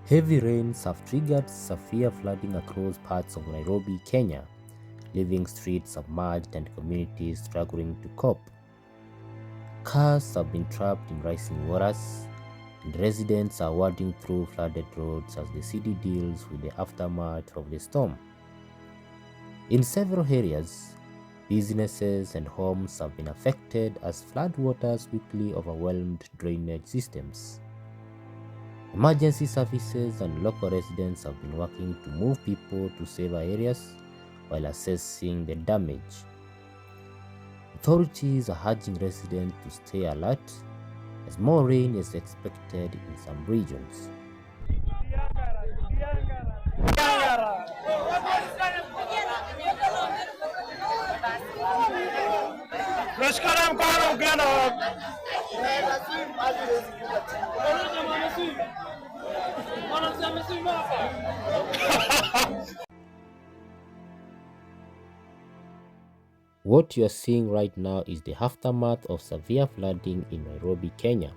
Heavy rains have triggered severe flooding across parts of Nairobi, Kenya, leaving streets submerged and communities struggling to cope. Cars have been trapped in rising waters, and residents are wading through flooded roads as the city deals with the aftermath of the storm. In several areas, businesses and homes have been affected as floodwaters quickly overwhelmed drainage systems. Emergency services and local residents have been working to move people to safer areas while assessing the damage. Authorities are urging residents to stay alert as more rain is expected in some regions. What you are seeing right now is the aftermath of severe flooding in Nairobi, Kenya,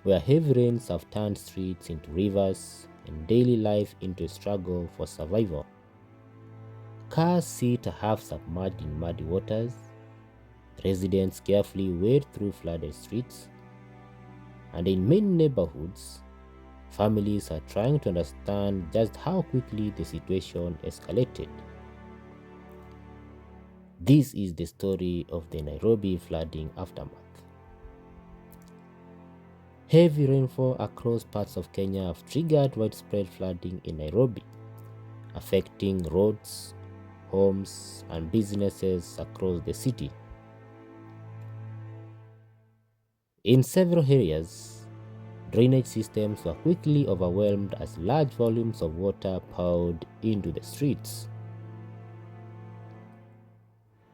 where heavy rains have turned streets into rivers and daily life into a struggle for survival. Cars sit half submerged in muddy waters, residents carefully wade through flooded streets, and in many neighborhoods, families are trying to understand just how quickly the situation escalated. This is the story of the Nairobi flooding aftermath. Heavy rainfall across parts of Kenya have triggered widespread flooding in Nairobi, affecting roads, homes, and businesses across the city. In several areas, drainage systems were quickly overwhelmed as large volumes of water poured into the streets.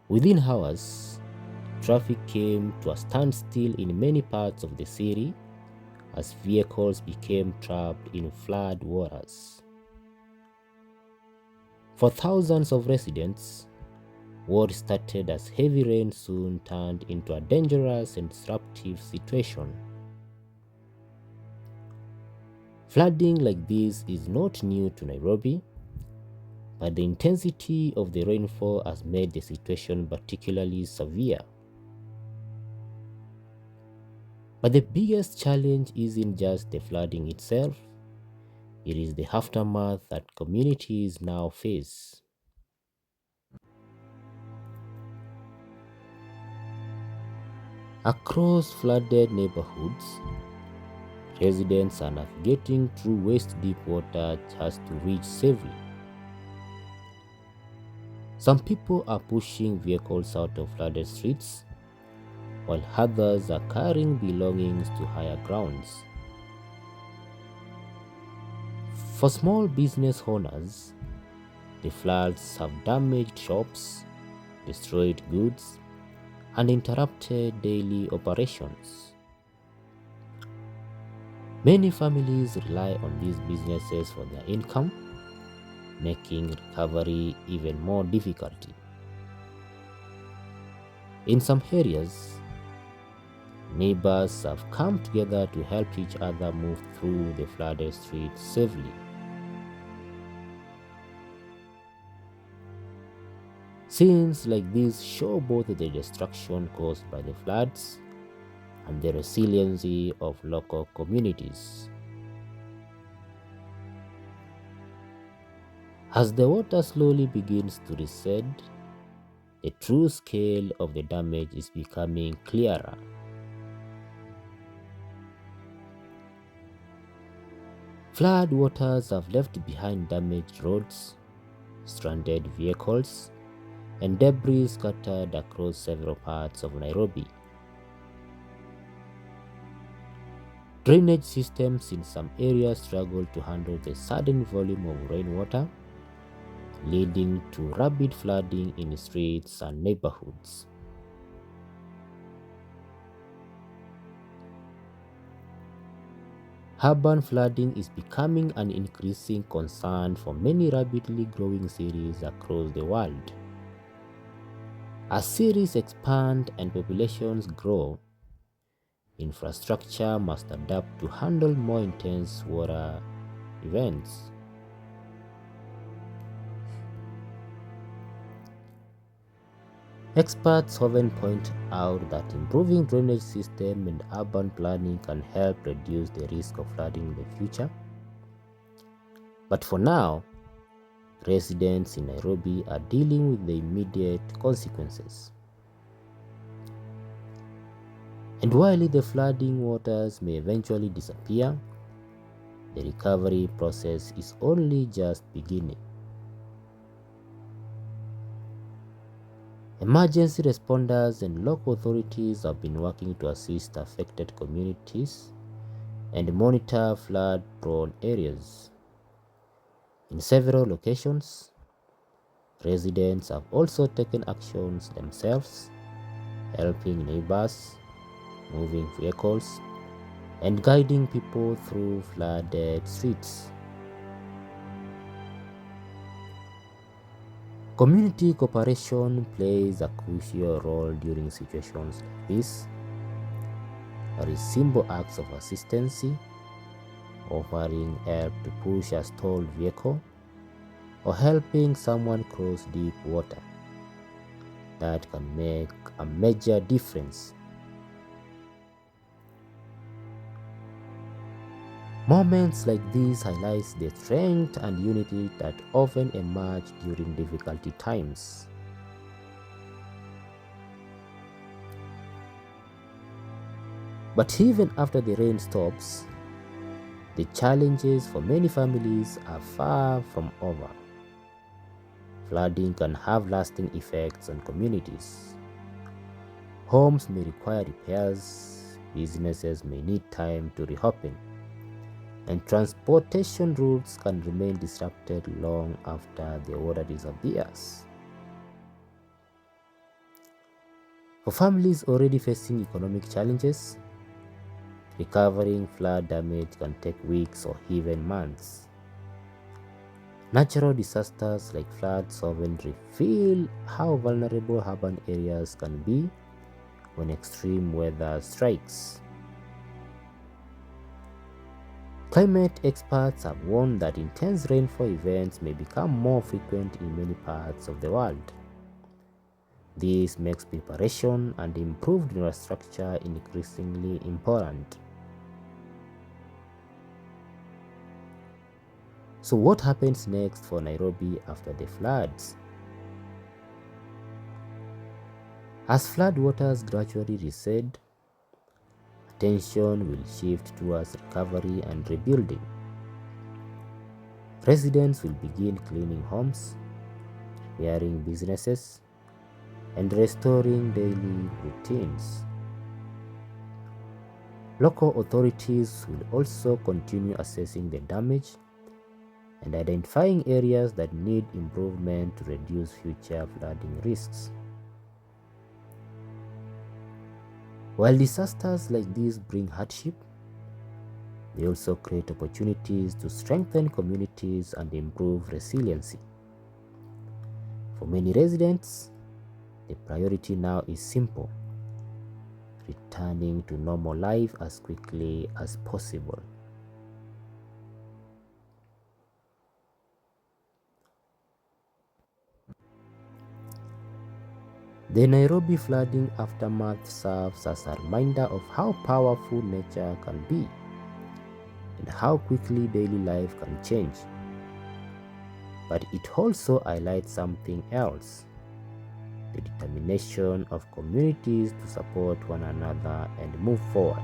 Within hours, traffic came to a standstill in many parts of the city as vehicles became trapped in flood waters. For thousands of residents, what started as heavy rain soon turned into a dangerous and disruptive situation. Flooding like this is not new to Nairobi, but the intensity of the rainfall has made the situation particularly severe. But the biggest challenge isn't just the flooding itself, it is the aftermath that communities now face. Across flooded neighborhoods, residents are navigating through waist-deep water just to reach safely. Some people are pushing vehicles out of flooded streets, while others are carrying belongings to higher grounds. For small business owners, the floods have damaged shops, destroyed goods, and interrupted daily operations. Many families rely on these businesses for their income, making recovery even more difficult. In some areas, neighbors have come together to help each other move through the flooded streets safely. Scenes like these show both the destruction caused by the floods and the resiliency of local communities. As the water slowly begins to recede, the true scale of the damage is becoming clearer. Flood waters have left behind damaged roads, stranded vehicles, and debris scattered across several parts of Nairobi. Drainage systems in some areas struggle to handle the sudden volume of rainwater, leading to rapid flooding in streets and neighborhoods. Urban flooding is becoming an increasing concern for many rapidly growing cities across the world. As cities expand and populations grow, infrastructure must adapt to handle more intense water events. Experts often point out that improving drainage system and urban planning can help reduce the risk of flooding in the future. But for now, residents in Nairobi are dealing with the immediate consequences. And while the flooding waters may eventually disappear, the recovery process is only just beginning. Emergency responders and local authorities have been working to assist affected communities and monitor flood-prone areas. In several locations, residents have also taken actions themselves, helping neighbors, moving vehicles, and guiding people through flooded streets. Community cooperation plays a crucial role during situations like this. There is simple acts of assistance, offering help to push a stalled vehicle, or helping someone cross deep water, that can make a major difference. Moments like these highlight the strength and unity that often emerge during difficult times. But even after the rain stops, the challenges for many families are far from over. Flooding can have lasting effects on communities. Homes may require repairs, businesses may need time to reopen, and transportation routes can remain disrupted long after the water disappears. For families already facing economic challenges, recovering flood damage can take weeks or even months. Natural disasters like floods often reveal how vulnerable urban areas can be when extreme weather strikes. Climate experts have warned that intense rainfall events may become more frequent in many parts of the world. This makes preparation and improved infrastructure increasingly important. So what happens next for Nairobi after the floods? As floodwaters gradually recede, attention will shift towards recovery and rebuilding. Residents will begin cleaning homes, repairing businesses, and restoring daily routines. Local authorities will also continue assessing the damage and identifying areas that need improvement to reduce future flooding risks. While disasters like these bring hardship, they also create opportunities to strengthen communities and improve resiliency. For many residents, the priority now is simple: returning to normal life as quickly as possible. The Nairobi flooding aftermath serves as a reminder of how powerful nature can be and how quickly daily life can change. But it also highlights something else: the determination of communities to support one another and move forward.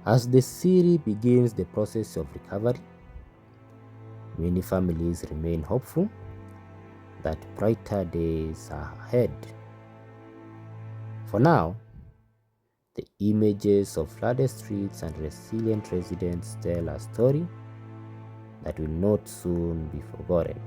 As the city begins the process of recovery, many families remain hopeful that brighter days are ahead. For now, the images of flooded streets and resilient residents tell a story that will not soon be forgotten.